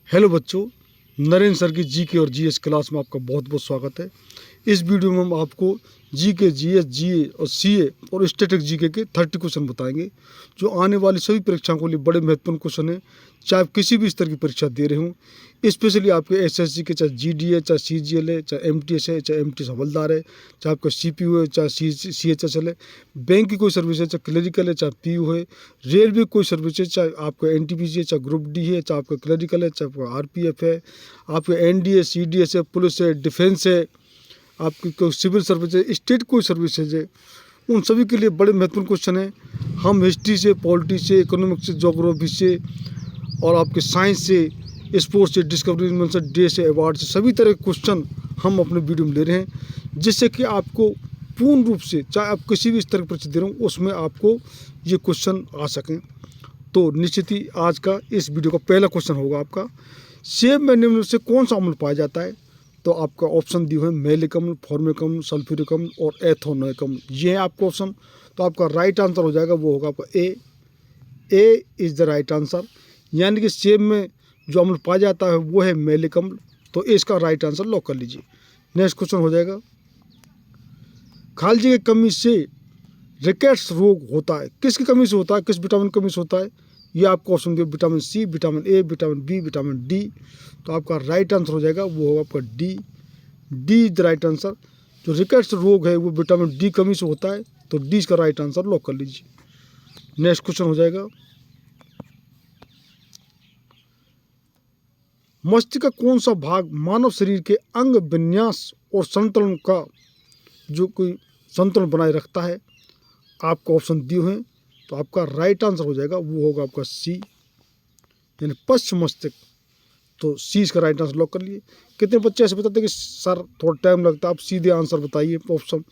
Hello बच्चों, Narendra sir की GK और जीएस क्लास में आपका बहुत बहुत स्वागत है। इस वीडियो में हम आपको जीके, जीएस, जीए और सीए और स्टैटिक जीके के 30 क्वेश्चन बताएंगे, जो आने वाली सभी परीक्षाओं के लिए बड़े महत्वपूर्ण क्वेश्चन हैं। चाहे आप किसी भी स्तर की परीक्षा दे रहे हों, स्पेशली आपके एसएससी के, चाहे जीडीए, चाहे सीजीएल है, चाहे एमटीएस है, चाहे एमटीएस हवलदार है, चाहे आपका सीपीयू है, चाहे सीएचएसएल है, बैंक की कोई सर्विस है, चाहे क्लरिकल है, चाहे पीयू है, रेलवे की कोई सर्विस है, चाहे आपका एनटीपीसी है, चाहे ग्रुप डी है, चाहे आपका क्लरिकल है, चाहे आपका आरपीएफ है, आपका एनडीए, सीडीएस है, पुलिस है, डिफेंस है, आपकी कोई सिविल सर्विस है, स्टेट कोई सर्विसेज है, उन सभी के लिए बड़े महत्वपूर्ण क्वेश्चन हैं। हम हिस्ट्री से, पॉलिटी से, इकोनॉमिक्स से, जोग्राफी से और आपके साइंस से, स्पोर्ट्स से, डिस्कवरी इन्वेंशन डे से, अवार्ड से, सभी तरह के क्वेश्चन हम अपने वीडियो में ले रहे हैं, जिससे कि आपको पूर्ण रूप से, चाहे आप किसी भी स्तर की परीक्षा दे रहे हो, उसमें आपको ये क्वेश्चन आ सकें। तो निश्चित ही आज का इस वीडियो का पहला क्वेश्चन होगा आपका, सेब में निम्न में से कौन सा अम्ल पाया जाता है? तो आपका ऑप्शन दिए हुए मेलिक अम्ल, फॉर्मिक अम्ल, सल्फ्यूरिक अम्ल और एथोनोइक अम्ल, ये है आपका ऑप्शन। तो आपका राइट आंसर हो जाएगा, वो होगा आपका A is the right answer. यानी कि सेब में जो अम्ल पाया जाता है वो है मेलिक अम्ल। तो इसका राइट आंसर लॉक कर लीजिए। नेक्स्ट क्वेश्चन हो जाएगा, खालजी की कमी से रिकेट्स रोग होता है, किसकी कमी से होता है, किस विटामिन की कमी से होता है? ये आपको ऑप्शन दिया, vitamin C, vitamin A, vitamin B, vitamin D. तो आपका राइट आंसर हो जाएगा, वो होगा आपका D. D is the right answer. जो रिकेट्स रोग है वो विटामिन डी कमी से होता है, तो डी इसका राइट आंसर लॉक कर लीजिए। नेक्स्ट क्वेश्चन हो जाएगा, मस्तिष्क का कौन सा भाग मानव शरीर के अंग विन्यास और संतुलन का जो कोई संतुलन बनाए रखता है? आपको ऑप्शन दिए हुए हैं, तो आपका राइट आंसर हो जाएगा, वो होगा आपका सी, यानी पश्च मस्तिष्क। तो सी इसका राइट आंसर लॉक कर लिए। कितने बच्चे ऐसे बताते हैं कि सर थोड़ा टाइम लगता है, आप सीधे आंसर बताइए ऑप्शन।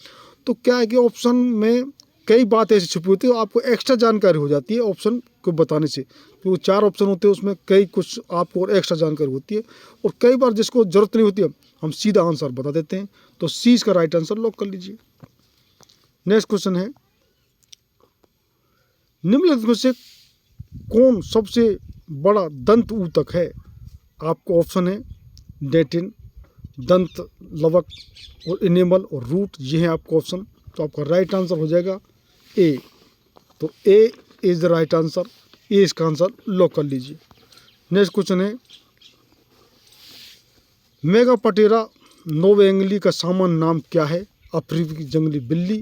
तो क्या है कि ऑप्शन में कई बात ऐसी छुपी होती है, आपको एक्स्ट्रा जानकारी हो जाती है ऑप्शन को बताने से। तो वो 4 ऑप्शन होते हैं, उसमें कई कुछ आपको और एक्स्ट्रा जानकारी होती है, और कई बार जिसको ज़रूरत नहीं होती है हम सीधा आंसर बता देते हैं। तो सी इसका राइट आंसर लॉक कर लीजिए। नेक्स्ट क्वेश्चन है, निम्नलिखित में से कौन सबसे बड़ा दंत ऊतक है? आपको ऑप्शन है डेंटिन, दंत लवक और इनेमल और रूट, ये है आपका ऑप्शन। तो आपका राइट आंसर हो जाएगा ए। तो ए इज द राइट आंसर, ए इसका आंसर लॉक कर लीजिए। नेक्स्ट क्वेश्चन है, मेगापटेरा नोवेंगली का सामान्य नाम क्या है? अफ्रीकी जंगली बिल्ली,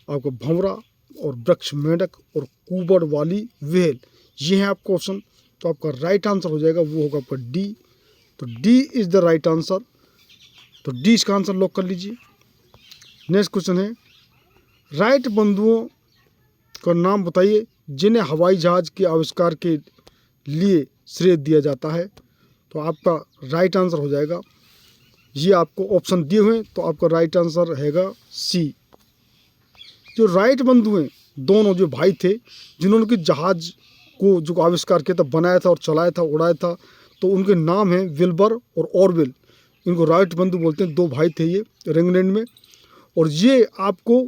आपका भंवरा और वृक्ष मेंढक और कुबड़ वाली व्हेल, ये है आपका ऑप्शन। तो आपका राइट आंसर हो जाएगा, वो होगा आपका डी। तो D is the right answer. तो डी इसका आंसर लॉक कर लीजिए। नेक्स्ट क्वेश्चन है, राइट बंधुओं का नाम बताइए जिन्हें हवाई जहाज़ के आविष्कार के लिए श्रेय दिया जाता है। तो आपका राइट आंसर हो जाएगा, ये आपको ऑप्शन दिए हुए हैं, तो आपका राइट आंसर हैगा सी। जो राइट बंधु हैं, दोनों जो भाई थे जिन्होंने कि जहाज़ को जो आविष्कार किया था, बनाया था और चलाया था, उड़ाया था, तो उनके नाम हैं विल्बर और ऑरवेल। इनको राइट बंधु बोलते हैं, 2 भाई थे ये इंग्लैंड में। और ये आपको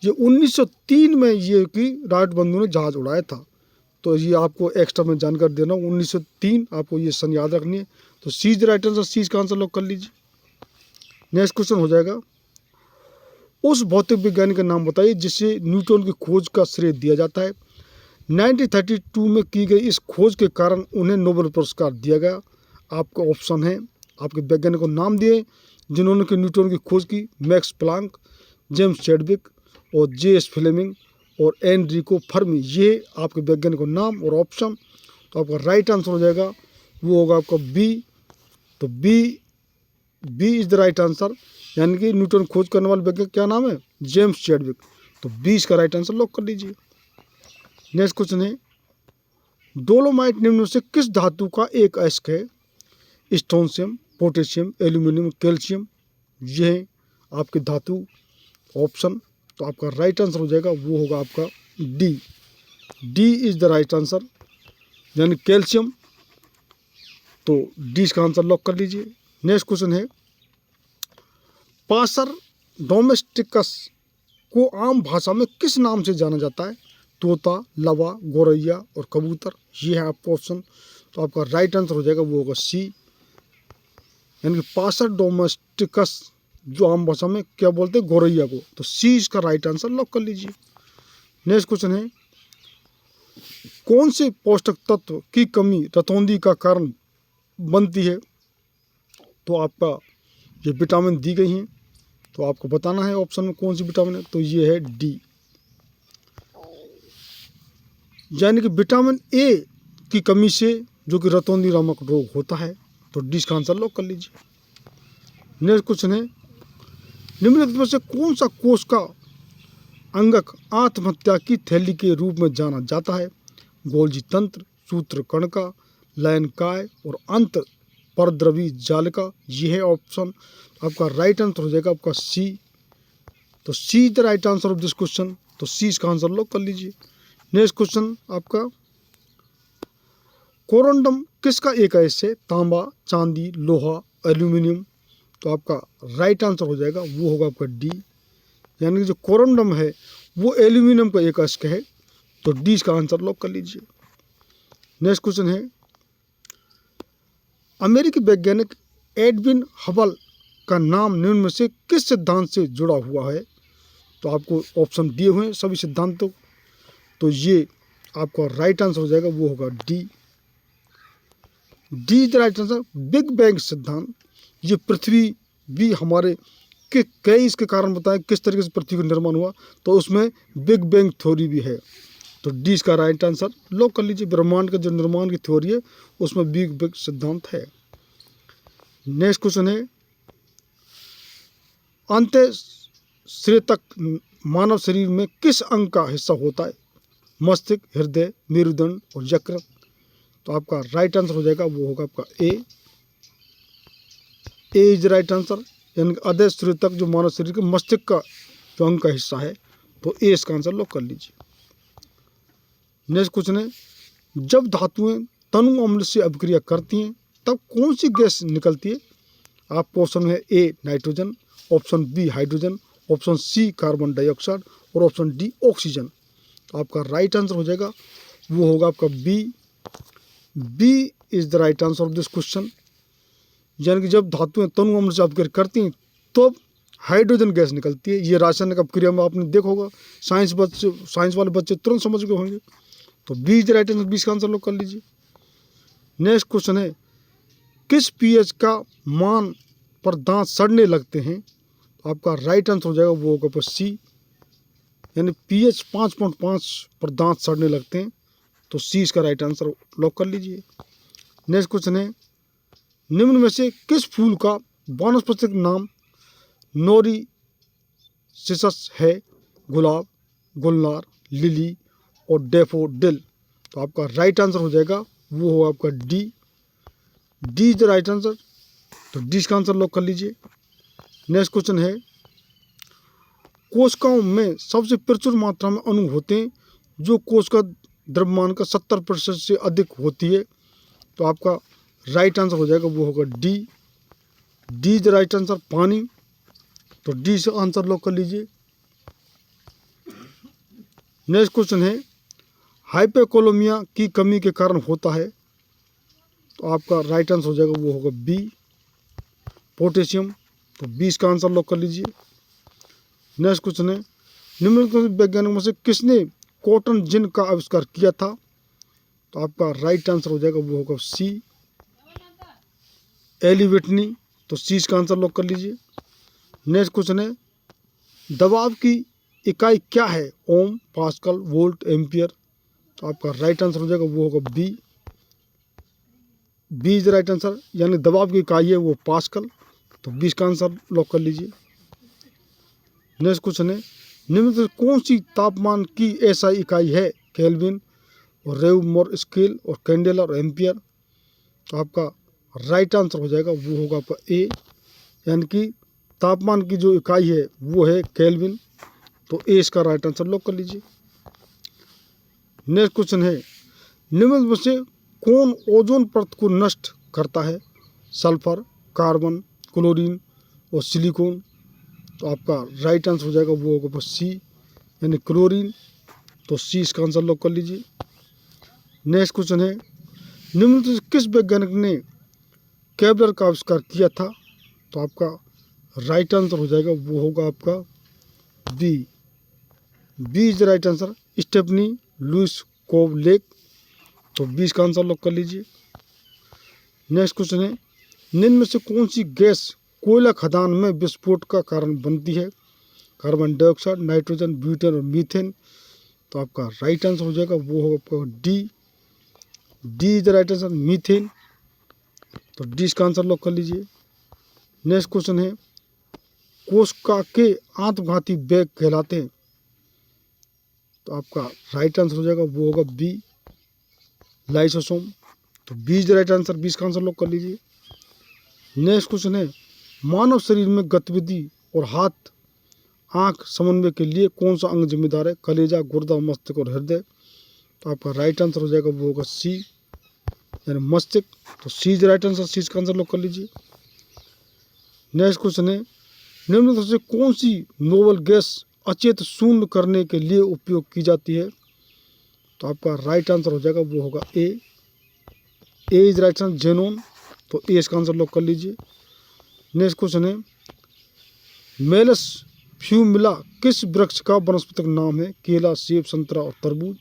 ये 1903 में ये कि राइट बंधु ने जहाज़ उड़ाया था। तो ये आपको एक्स्ट्रा में जानकारी देना, 1903 आपको ये सन याद रखनी है। तो सी इज द राइट आंसर, सी का आंसर लॉक कर लीजिए। नेक्स्ट क्वेश्चन हो जाएगा, उस भौतिक वैज्ञानिक का नाम बताइए जिसे न्यूटन की खोज का श्रेय दिया जाता है। 1932 में की गई इस खोज के कारण उन्हें नोबेल पुरस्कार दिया गया। आपका ऑप्शन है, आपके वैज्ञानिक को नाम दिए जिन्होंने कि न्यूटन की खोज की, मैक्स प्लांक, जेम्स चैडविक और जे.एस. फ्लेमिंग और एनरिको फर्मी, ये आपके वैज्ञानिक को नाम और ऑप्शन। तो आपका राइट आंसर हो जाएगा, वो होगा आपका बी। तो B is the right answer, यानी कि न्यूटन खोज करने वाले वैज्ञानिक क्या नाम है? James Chadwick. तो 20 का राइट आंसर लॉक कर लीजिए। नेक्स्ट क्वेश्चन है, डोलोमाइट निम्न में से किस धातु का एक अयस्क है? स्ट्रोंशियम, पोटेशियम, एल्यूमिनियम, कैल्शियम, ये है आपके धातु ऑप्शन। तो आपका राइट आंसर हो जाएगा, वो होगा आपका D. D is the right answer, यानी कैल्शियम। तो डी इसका आंसर लॉक कर लीजिए। नेक्स्ट क्वेश्चन है, पासर डोमेस्टिकस को आम भाषा में किस नाम से जाना जाता है? तोता, लवा, गौरैया और कबूतर, ये है आपका ऑप्शन। तो आपका राइट आंसर हो जाएगा वो होगा सी, यानी कि पासर डोमेस्टिकस, जो आम भाषा में क्या बोलते हैं, गौरैया को। तो सी इसका राइट आंसर लॉक कर लीजिए। नेक्स्ट क्वेश्चन है, कौन से पोषक तत्व की कमी रतौंधी का कारण बनती है? तो आपका ये विटामिन दी गई हैं, तो आपको बताना है ऑप्शन में कौन सी विटामिन है। तो ये है डी, यानी कि विटामिन ए की कमी से जो कि रतौंधी नामक रोग होता है। तो डी इसका आंसर लॉक कर लीजिए। नेक्स्ट क्वेश्चन है, निम्नलिखित में से कौन सा कोश का अंगक आत्महत्या की थैली के रूप में जाना जाता है? गोल्जी तंत्र, सूत्र कणिका, लयनकाय और अंत परद्रवी जालिका। यह है ऑप्शन, आपका राइट आंसर हो जाएगा आपका सी। तो see the right answer of this question. तो सी इसका आंसर लॉक कर लीजिए। नेक्स्ट क्वेश्चन आपका, कोरंडम किसका एक अयस्क है? तांबा, चांदी, लोहा, एल्यूमिनियम। तो आपका राइट आंसर हो जाएगा वो होगा आपका डी, यानी कि जो कोरंडम है वो एल्यूमिनियम का एक अयस्क है। तो डी इसका आंसर लॉक कर लीजिए। नेक्स्ट क्वेश्चन है, अमेरिकी वैज्ञानिक एडविन हबल का नाम निम्न में से किस सिद्धांत से जुड़ा हुआ है? तो आपको ऑप्शन दिए हुए हैं सभी सिद्धांतों, तो ये आपका राइट आंसर हो जाएगा वो होगा D. D the right answer. Big bang सिद्धांत, ये पृथ्वी भी हमारे के कई इसके कारण बताएं किस तरीके से पृथ्वी का निर्माण हुआ, तो उसमें बिग बैंग थ्योरी भी है। तो डी इसका राइट आंसर लॉक कर लीजिए। ब्रह्मांड का जो निर्माण की थ्योरी है उसमें बिग बैंग सिद्धांत है। नेक्स्ट क्वेश्चन है, अंतःश्रेतक मानव शरीर में किस अंग का हिस्सा होता है? मस्तिष्क, हृदय, मेरुदंड और यकृत। तो आपका राइट आंसर हो जाएगा वो होगा आपका ए। ए इज राइट आंसर, यानी अंतःश्रेतक जो मानव शरीर के मस्तिष्क का जो अंग का हिस्सा है। तो ए इसका आंसर लॉक कर लीजिए। नेक्स्ट क्वेश्चन है, जब धातुएं तनु अम्ल से अभिक्रिया करती हैं तब कौन सी गैस निकलती है? आपको ऑप्शन है A nitrogen, option B hydrogen, option C carbon dioxide और ऑप्शन डी ऑक्सीजन। आपका राइट आंसर हो जाएगा वो होगा आपका B. B is the right answer of this question, यानी कि जब धातुएं तनु अम्ल से अपक्रिया करती हैं तो हाइड्रोजन गैस निकलती है। ये रासायनिक अपक्रिया में आपने देखा होगा, साइंस वाले बच्चे तुरंत समझ गए होंगे। तो B is the right answer, B का आंसर लोग कर लीजिए। नेक्स्ट क्वेश्चन है, किस पीएच का मान पर दांत सड़ने लगते हैं? आपका राइट आंसर हो जाएगा वो होगा सी, यानी पीएच 5.5 पर दांत सड़ने लगते हैं। तो सी इसका राइट आंसर लॉक कर लीजिए। नेक्स्ट क्वेश्चन है, निम्न में से किस फूल का वानस्पतिक नाम नोरिसिसस है? गुलाब, गुलनार, लिली और डैफोडिल। तो आपका राइट आंसर हो जाएगा वो होगा आपका D. D is the right answer. तो डी का आंसर लॉक कर लीजिए। नेक्स्ट क्वेश्चन है, कोशिकाओं में सबसे प्रचुर मात्रा में अणु होते हैं जो कोशिका द्रव्यमान का 70% से अधिक होती है। तो आपका राइट आंसर हो जाएगा वो होगा D. D is the right answer, पानी। तो डी से आंसर लॉक कर लीजिए। नेक्स्ट क्वेश्चन है, हाइपोकोलोमिया की कमी के कारण होता है। तो आपका राइट आंसर हो जाएगा वो होगा बी, पोटेशियम। तो बी इसका आंसर लॉक कर लीजिए। नेक्स्ट क्वेश्चन है, निम्नलिखित वैज्ञानिकों में से किसने कॉटन जिन का आविष्कार किया था? तो आपका राइट आंसर हो जाएगा वो होगा सी, एली व्हिटनी। तो सी इसका आंसर लॉक कर लीजिए। नेक्स्ट क्वेश्चन है, दबाव की इकाई क्या है? Ohm, pascal, volt, ampere. तो आपका राइट आंसर हो जाएगा वो होगा B. B is the right answer, यानी दबाव की इकाई है वो पास्कल। तो 20 का आंसर लॉक कर लीजिए। नेक्स्ट क्वेश्चन है, निम्न से कौन सी तापमान की ऐसा इकाई है? केल्विन और रेवमोर स्केल और कैंडेला और एम्पियर। तो आपका राइट आंसर हो जाएगा वो होगा आपका ए, यानी कि तापमान की जो इकाई है वो है केल्विन। तो ए इसका राइट आंसर लॉक कर लीजिए। नेक्स्ट क्वेश्चन है, निम्न में से कौन ओजोन परत को नष्ट करता है? सल्फर, कार्बन, क्लोरीन और सिलिकॉन। तो आपका राइट आंसर हो जाएगा वो होगा बस सी, यानी क्लोरीन। तो सी इसका आंसर लॉक कर लीजिए। नेक्स्ट क्वेश्चन है, निम्नलिखित में से किस वैज्ञानिक ने केबलर का आविष्कार किया था? तो आपका राइट आंसर हो जाएगा, वो होगा आपका B. B is the right answer, Stephanie Louise Kwolek. तो 20 का आंसर लॉक कर लीजिए। नेक्स्ट क्वेश्चन है, निम्न में से कौन सी गैस कोयला खदान में विस्फोट का कारण बनती है? कार्बन डाइऑक्साइड, नाइट्रोजन, ब्यूटेन और मीथेन। तो आपका राइट आंसर हो जाएगा, वो होगा आपका D. D is the right answer, methane. तो डी इसका आंसर लॉक कर लीजिए। नेक्स्ट क्वेश्चन है, कोशिका के आत्मघाती बैग कहलाते हैं? तो आपका राइट आंसर हो जाएगा, वो होगा बी, लाइसोसोम। तो B is the right answer, 20 का आंसर लॉक कर लीजिए। नेक्स्ट क्वेश्चन है, मानव शरीर में गतिविधि और हाथ आंख समन्वय के लिए कौन सा अंग जिम्मेदार है? कलेजा, गुर्दा, मस्तिष्क और हृदय। तो आपका राइट आंसर हो जाएगा, वो होगा सी, यानी मस्तिष्क। तो सी इज द राइट आंसर, सी का आंसर लॉक कर लीजिए। नेक्स्ट क्वेश्चन है, निम्नलिखित में से कौन सी नोबल गैस अचेत शून्य करने के लिए उपयोग की जाती है? तो आपका राइट आंसर हो जाएगा, वो होगा ए। ए इज राइट आंसर, जेनोन। तो ए इसका आंसर लॉक कर लीजिए। नेक्स्ट क्वेश्चन है, मेलस फ्यूमिला किस वृक्ष का वनस्पतिक नाम है? केला, सेब, संतरा और तरबूज।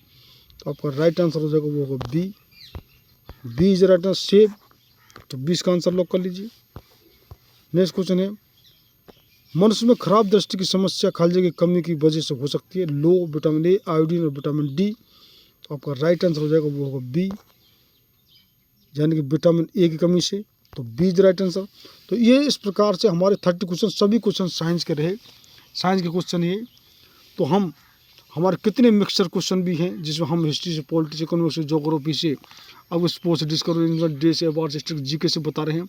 तो आपका राइट आंसर हो जाएगा, वो होगा B. B is right answer, सेब। तो 20 का आंसर लॉक कर लीजिए। नेक्स्ट क्वेश्चन है, मनुष्य में खराब दृष्टि की समस्या खाली की कमी की वजह से हो सकती है? लो विटामिन ए, आयोडीन और विटामिन डी। तो आपका राइट आंसर हो जाएगा, वो होगा बी, यानी कि विटामिन ए की कमी से। तो बी इज राइट आंसर। तो ये इस प्रकार से हमारे 30 क्वेश्चन, सभी क्वेश्चन साइंस के रहे, साइंस के क्वेश्चन ये। तो हम हमारे कितने मिक्सचर क्वेश्चन भी हैं, जिसमें हम हिस्ट्री से, पॉलिटिक्स, इकोनॉमिक्स से, ज्योग्राफी से, अब स्पोर्ट्स, डिस्कवरी, डे से, अवार्ड, हिस्ट्री, जीके से बता रहे हैं।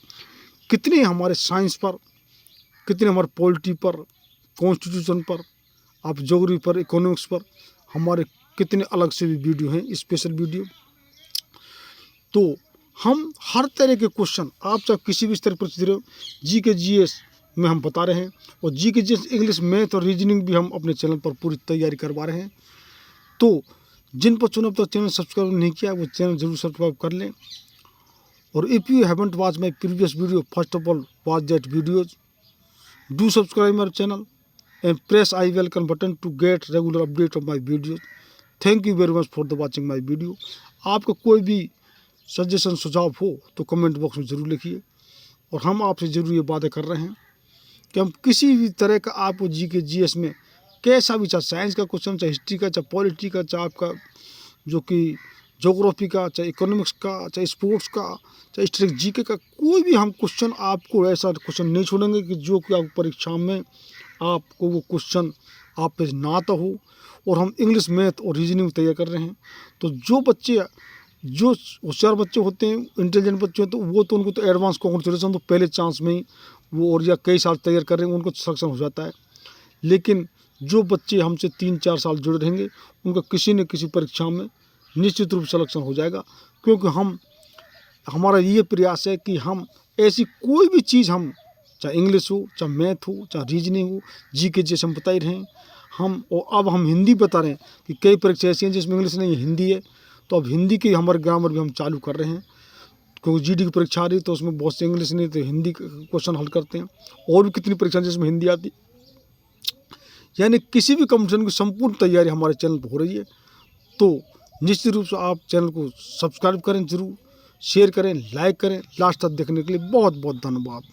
कितने हमारे साइंस पर, कितने हमारे पॉलिटी पर, कॉन्स्टिट्यूशन पर, आप ज्योग्राफी पर, इकोनॉमिक्स पर, हमारे कितने अलग से भी वीडियो हैं, स्पेशल वीडियो। तो हम हर तरह के क्वेश्चन, आप चाहे किसी भी स्तर पर जी के जीएस में हम बता रहे हैं, और जी के जीएस इंग्लिश, मैथ और रीजनिंग भी हम अपने चैनल पर पूरी तैयारी करवा रहे हैं। तो जिन बच्चों ने अब तक चैनल सब्सक्राइब नहीं किया, वो चैनल जरूर सब्सक्राइब कर लें। और if you haven't watch my previous video, first of all watch that videos, do subscribe my channel and press I welcome button to get regular update of my videos. Thank you very much for the watching my video. आपका कोई भी suggestion, सुझाव हो तो comment box में ज़रूर लिखिए, और हम आपसे ज़रूर ये वादे कर रहे हैं कि हम किसी भी तरह का आपको जी के जीएस में कैसा भी, चाहे साइंस का क्वेश्चन, चाहे हिस्ट्री का, चाहे पॉलिटी का, चाहे आपका जो कि ज्योग्राफी का, चाहे इकोनॉमिक्स का, चाहे स्पोर्ट्स का, चाहे हिस्ट्री, जीके का, कोई भी हम क्वेश्चन, आपको ऐसा क्वेश्चन नहीं छोड़ेंगे कि जो कि आपको परीक्षा में आपको वो क्वेश्चन आप पे ना आता हो। और हम इंग्लिश, मैथ और रीजनिंग तैयार कर रहे हैं। तो जो बच्चे, जो होशियार बच्चे होते हैं, इंटेलिजेंट बच्चे होते हैं, वो तो उनको तो एडवांस कॉन्ग्रेचुलेसन, तो पहले चांस में ही वो, और या कई साल तैयार कर रहे हैं, उनको सिलेक्शन हो जाता है। लेकिन जो बच्चे हमसे 3-4 साल जुड़े रहेंगे, उनका किसी न किसी परीक्षा में निश्चित रूप से सिलेक्शन हो जाएगा। क्योंकि हमारा ये प्रयास है कि हम ऐसी कोई भी चीज़, हम चाहे इंग्लिश हो, चाहे मैथ हो, चाहे रीजनिंग हो, जी के जैसे हम बता ही रहे हैं हम। और अब हम हिंदी बता रहे हैं कि कई परीक्षा ऐसी हैं जिसमें इंग्लिश नहीं है, हिंदी है। तो अब हिंदी के हमारे ग्रामर भी हम चालू कर रहे हैं, क्योंकि जीडी की परीक्षा आ रही है, तो उसमें बहुत से इंग्लिश नहीं, तो हिंदी क्वेश्चन हल करते हैं। और भी कितनी परीक्षा जिसमें हिंदी आती, यानी किसी भी कॉम्पिटिशन की संपूर्ण तैयारी हमारे चैनल पर हो रही है। तो निश्चित रूप से आप चैनल को सब्सक्राइब करें, जरूर शेयर करें, लाइक करें। लास्ट तक देखने के लिए बहुत बहुत धन्यवाद।